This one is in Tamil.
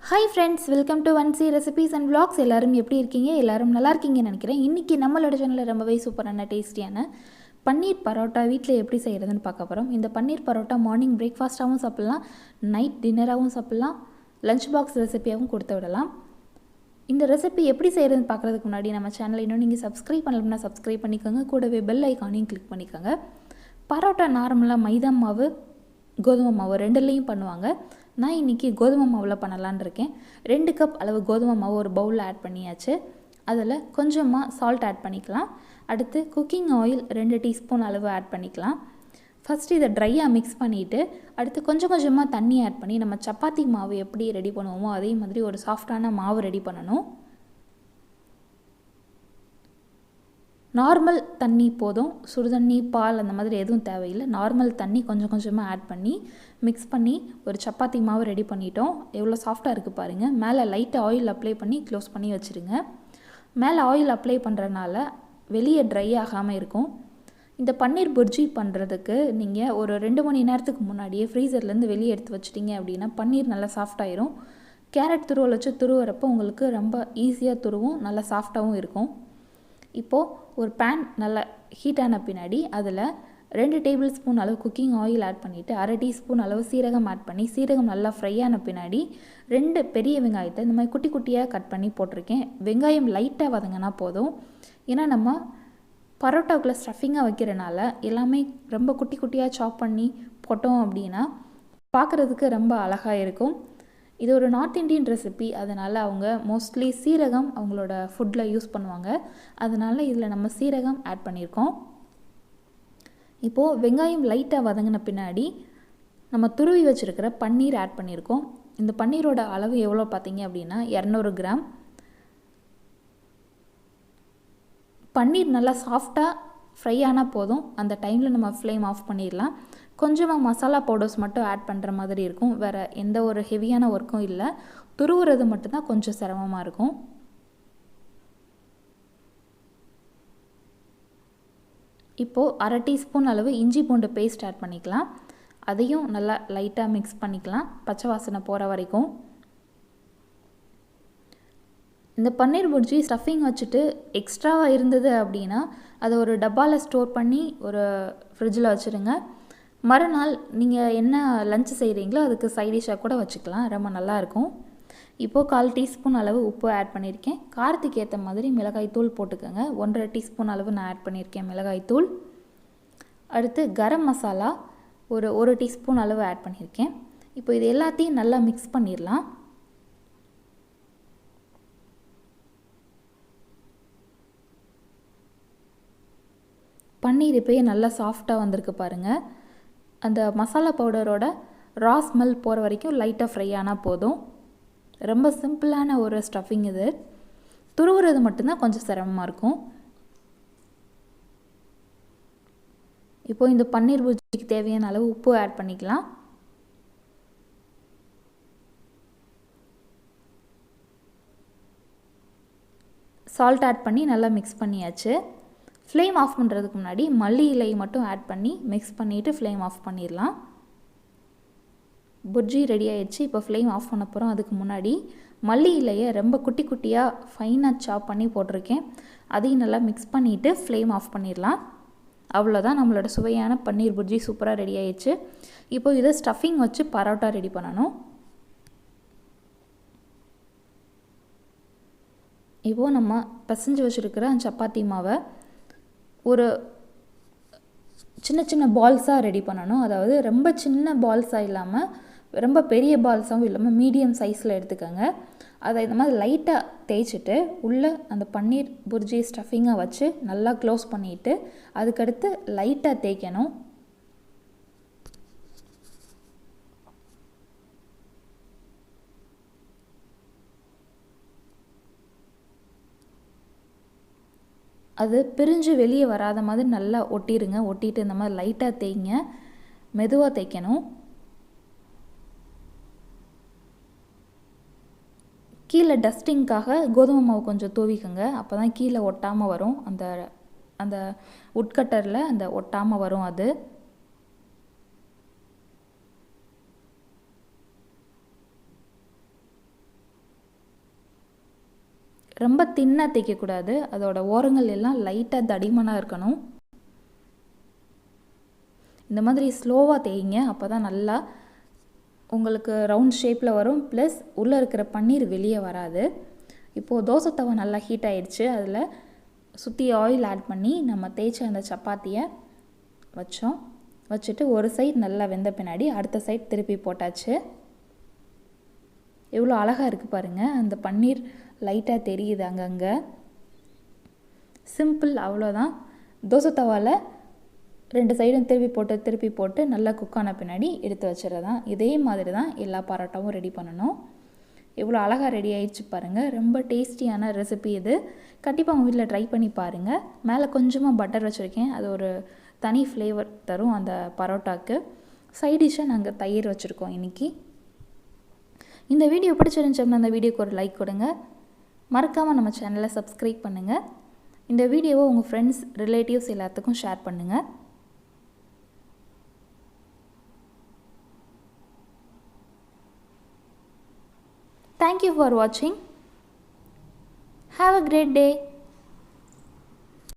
Hi friends, welcome to ஒன்சி recipes and vlogs. எல்லாரும் எப்படி இருக்கீங்க? எல்லாரும் நல்லா இருக்கீங்கன்னு நினைக்கிறேன். இன்றைக்கி நம்மளோட சேனலில் ரொம்பவே சூப்பரான டேஸ்டியான பன்னீர் பரோட்டா வீட்டில் எப்படி செய்கிறதுன்னு பார்க்க போகிறோம். இந்த பன்னீர் பரோட்டா மார்னிங் பிரேக்ஃபாஸ்ட்டாகவும் சாப்பிட்லாம், நைட் டின்னராகவும் சாப்பிட்லாம், லஞ்ச் பாக்ஸ் ரெசிபியாகவும் கொடுத்து விடலாம். இந்த ரெசிபி எப்படி செய்கிறதுன்னு பார்க்குறதுக்கு முன்னாடி நம்ம சேனலை இன்னும் நீங்கள் சப்ஸ்கிரைப் பண்ணலன்னா சப்ஸ்கிரைப் பண்ணிக்கோங்க. கூடவே பெல் ஐக்கானையும் கிளிக் பண்ணிக்கோங்க. பரோட்டா நார்மலாக மைதா மாவு, கோதுமை மாவு ரெண்டுலேயும் பண்ணுவாங்க. நான் இன்றைக்கி கோதுமை மாவில் பண்ணலான்னு இருக்கேன். 2 கப் அளவு கோதுமை மாவு ஒரு பவுலில் ஆட் பண்ணியாச்சு. அதில் கொஞ்சமாக சால்ட் ஆட் பண்ணிக்கலாம். அடுத்து குக்கிங் ஆயில் 2 டீஸ்பூன் அளவு ஆட் பண்ணிக்கலாம். ஃபஸ்ட்டு இதை ட்ரையாக மிக்ஸ் பண்ணிவிட்டு அடுத்து கொஞ்சம் கொஞ்சமாக தண்ணி ஆட் பண்ணி நம்ம சப்பாத்தி மாவு எப்படி ரெடி பண்ணுவோமோ அதே மாதிரி ஒரு சாஃப்டான மாவு ரெடி பண்ணணும். நார்மல் தண்ணி போதும், சுடுதண்ணி பால் அந்த மாதிரி எதுவும் தேவையில்லை. நார்மல் தண்ணி கொஞ்சம் கொஞ்சமாக ஆட் பண்ணி மிக்ஸ் பண்ணி ஒரு சப்பாத்தி மாவு ரெடி பண்ணிட்டோம். எவ்வளோ சாஃப்டாக இருக்குது பாருங்கள். மேலே லைட்டாக ஆயில் அப்ளை பண்ணி க்ளோஸ் பண்ணி வச்சுருங்க. மேலே ஆயில் அப்ளை பண்ணுறதுனால வெளியே ட்ரை ஆகாமல் இருக்கும். இந்த பன்னீர் புர்ஜி பண்ணுறதுக்கு நீங்கள் ஒரு 2 மணி நேரத்துக்கு முன்னாடியே ஃப்ரீசர்லேருந்து வெளியே எடுத்து வச்சிட்டிங்க அப்படின்னா பன்னீர் நல்லா சாஃப்டாயிரும். கேரட் துருவல் வச்சு துருவுறப்போ உங்களுக்கு ரொம்ப ஈஸியாக துருவும், நல்லா சாஃப்டாகவும் இருக்கும். இப்போது ஒரு பேன் நல்லா ஹீட் ஆன பின்னாடி அதில் 2 டேபிள் ஸ்பூன் அளவு குக்கிங் ஆயில் ஆட் பண்ணிவிட்டு 1/2 டீஸ்பூன் அளவு சீரகம் ஆட் பண்ணி சீரகம் நல்லா ஃப்ரை ஆன பின்னாடி 2 பெரிய வெங்காயத்தை இந்த மாதிரி குட்டி குட்டியாக கட் பண்ணி போட்டிருக்கேன். வெங்காயம் லைட்டாக வதங்கினா போதும். ஏன்னா நம்ம பரோட்டாவுக்குள்ளே ஸ்டஃபிங்காக வைக்கிறனால எல்லாமே ரொம்ப குட்டி குட்டியாக சாப் பண்ணி போட்டோம் அப்படின்னா பார்க்குறதுக்கு ரொம்ப அழகாக இருக்கும். இது ஒரு நார்த் இண்டியன் ரெசிபி, அதனால் அவங்க மோஸ்ட்லி சீரகம் அவங்களோட ஃபுட்டில் யூஸ் பண்ணுவாங்க. அதனால் இதில் நம்ம சீரகம் ஆட் பண்ணியிருக்கோம். இப்போது வெங்காயம் லைட்டாக வதங்கின பின்னாடி நம்ம துருவி வச்சுருக்கிற பன்னீர் ஆட் பண்ணியிருக்கோம். இந்த பன்னீரோட அளவு எவ்வளோ பார்த்தீங்க அப்படின்னா 200 கிராம். பன்னீர் நல்லா சாஃப்டாக ஃப்ரை ஆனால் போதும். அந்த டைமில் நம்ம ஃப்ளேம் ஆஃப் பண்ணிடலாம். கொஞ்சமாக மசாலா பவுடர்ஸ் மட்டும் ஆட் பண்ணுற மாதிரி இருக்கும். வேறு எந்த ஒரு ஹெவியான ஒர்க்கும் இல்லை. துருவுறது மட்டும்தான் கொஞ்சம் சிரமமாக இருக்கும். இப்போது 1/2 டீஸ்பூன் அளவு இஞ்சி பூண்டு பேஸ்ட் ஆட் பண்ணிக்கலாம். அதையும் நல்லா லைட்டாக மிக்ஸ் பண்ணிக்கலாம், பச்சை வாசனை போகிற வரைக்கும். இந்த பன்னீர் புர்ஜி ஸ்டஃபிங் வச்சுட்டு எக்ஸ்ட்ராவாக இருந்தது அப்படின்னா அதை ஒரு டப்பாவில் ஸ்டோர் பண்ணி ஒரு ஃப்ரிட்ஜில் வச்சுருங்க. மறுநாள் நீங்கள் என்ன லஞ்ச் செய்கிறீங்களோ அதுக்கு சைடிஷாக கூட வச்சுக்கலாம், ரொம்ப நல்லாயிருக்கும். இப்போது 1/4 டீஸ்பூன் அளவு உப்பு ஆட் பண்ணியிருக்கேன். காரத்துக்கு ஏற்ற மாதிரி மிளகாய் தூள் போட்டுக்கோங்க. 1/2 டீஸ்பூன் அளவு நான் ஆட் பண்ணியிருக்கேன் மிளகாய் தூள். அடுத்து கரம் மசாலா ஒரு 1 டீஸ்பூன் அளவு ஆட் பண்ணியிருக்கேன். இப்போ இது எல்லாத்தையும் நல்லா மிக்ஸ் பண்ணிடலாம். பன்னீர் இப்போயே நல்லா சாஃப்டாக வந்திருக்கு பாருங்கள். அந்த மசாலா பவுடரோட ரா ஸ்மெல் போகிற வரைக்கும் லைட்டாக ஃப்ரை ஆனால் போதும். ரொம்ப சிம்பிளான ஒரு ஸ்டஃபிங் இது. துருவுறது மட்டும்தான் கொஞ்சம் சிரமமாக இருக்கும். இப்போது இந்த பன்னீர் புர்ஜிக்கு தேவையான அளவு உப்பு ஆட் பண்ணிக்கலாம். சால்ட் ஆட் பண்ணி நல்லா மிக்ஸ் பண்ணியாச்சு. ஃப்ளேம் ஆஃப் பண்ணுறதுக்கு முன்னாடி மல்லி இலை மட்டும் ஆட் பண்ணி மிக்ஸ் பண்ணிவிட்டு ஃப்ளேம் ஆஃப் பண்ணிடலாம். புர்ஜி ரெடி ஆகிடுச்சு. இப்போ ஃப்ளேம் ஆஃப் பண்ண போகிறோம். அதுக்கு முன்னாடி மல்லி இலையை ரொம்ப குட்டி குட்டியாக ஃபைனாக சாப் பண்ணி போட்டிருக்கேன். அதையும் நல்லா மிக்ஸ் பண்ணிவிட்டு ஃப்ளேம் ஆஃப் பண்ணிடலாம். அவ்வளோதான், நம்மளோட சுவையான பன்னீர் புர்ஜி சூப்பராக ரெடி ஆகிடுச்சு. இப்போ இதை ஸ்டஃபிங் வச்சு பரோட்டா ரெடி பண்ணணும். இப்போது நம்ம பிசைஞ்சு வச்சுருக்கிற சப்பாத்தி மாவை ஒரு சின்ன சின்ன பால்ஸாக ரெடி பண்ணணும். அதாவது ரொம்ப சின்ன பால்ஸாக இல்லாமல் ரொம்ப பெரிய பால்ஸாகவும் இல்லாமல் மீடியம் சைஸில் எடுத்துக்கோங்க. அதை இந்த மாதிரி லைட்டாக தேய்ச்சிட்டு உள்ளே அந்த பன்னீர் புர்ஜி ஸ்டஃபிங்காக வச்சு நல்லா க்ளோஸ் பண்ணிவிட்டு அதுக்கடுத்து லைட்டாக தேய்க்கணும். அது பிரிஞ்சு வெளியே வராத மாதிரி நல்லா ஒட்டிடுங்க. ஒட்டிட்டு இந்த மாதிரி லைட்டாக தேய்ங்க, மெதுவாக தேய்க்கணும். கீழே டஸ்டிங்காக கோதுமை மாவு கொஞ்சம் தூவிக்குங்க. அப்போ தான் கீழே ஒட்டாமல் வரும். அந்த அந்த உட்கட்டரில் அந்த ஒட்டாமல் வரும். அது ரொம்ப தின்னாக தேய்க்கக்கூடாது, அதோட ஓரங்கள் எல்லாம் லைட்டாக தடிமனாக இருக்கணும். இந்த மாதிரி ஸ்லோவாக தேய்ங்க, அப்போ தான் நல்லா உங்களுக்கு ரவுண்ட் ஷேப்பில் வரும். ப்ளஸ் உள்ளே இருக்கிற பன்னீர் வெளியே வராது. இப்போது தோசை தவா நல்லா ஹீட் ஆகிடுச்சு. அதில் சுற்றி ஆயில் ஆட் பண்ணி நம்ம தேய்ச்ச அந்த சப்பாத்தியை வச்சுட்டு ஒரு சைடு நல்லா வெந்த பின்னாடி அடுத்த சைடு திருப்பி போட்டாச்சு. எவ்வளோ அழகாக இருக்குது பாருங்கள். அந்த பன்னீர் லைட்டாக தெரியுது அங்கங்கே. சிம்பிள், அவ்வளோதான். தோசை தவாவில் 2 சைடும் திருப்பி போட்டு நல்லா குக் ஆன பின்னாடி எடுத்து வச்சுறதான். இதே மாதிரி தான் எல்லா பரோட்டாவும் ரெடி பண்ணணும். எவ்வளோ அழகாக ரெடி ஆகிடுச்சு பாருங்கள். ரொம்ப டேஸ்டியான ரெசிபி இது. கண்டிப்பாக உங்கள் வீட்டில் ட்ரை பண்ணி பாருங்கள். மேலே கொஞ்சமாக பட்டர் வச்சுருக்கேன், அது ஒரு தனி ஃப்ளேவர் தரும் அந்த பரோட்டாவுக்கு. சைட் டிஷ்ஷாக நாங்கள் தயிர் வச்சுருக்கோம் இன்றைக்கி. இந்த வீடியோ பிடிச்சிருந்துச்சு அப்படின்னா அந்த வீடியோக்கு ஒரு லைக் கொடுங்க. மறக்காமல் நம்ம சேனலை சப்ஸ்கிரைப் பண்ணுங்கள். இந்த வீடியோவை உங்கள் ஃப்ரெண்ட்ஸ் ரிலேட்டிவ்ஸ் எல்லாத்துக்கும் ஷேர் பண்ணுங்கள். Thank you for watching. Have a great day.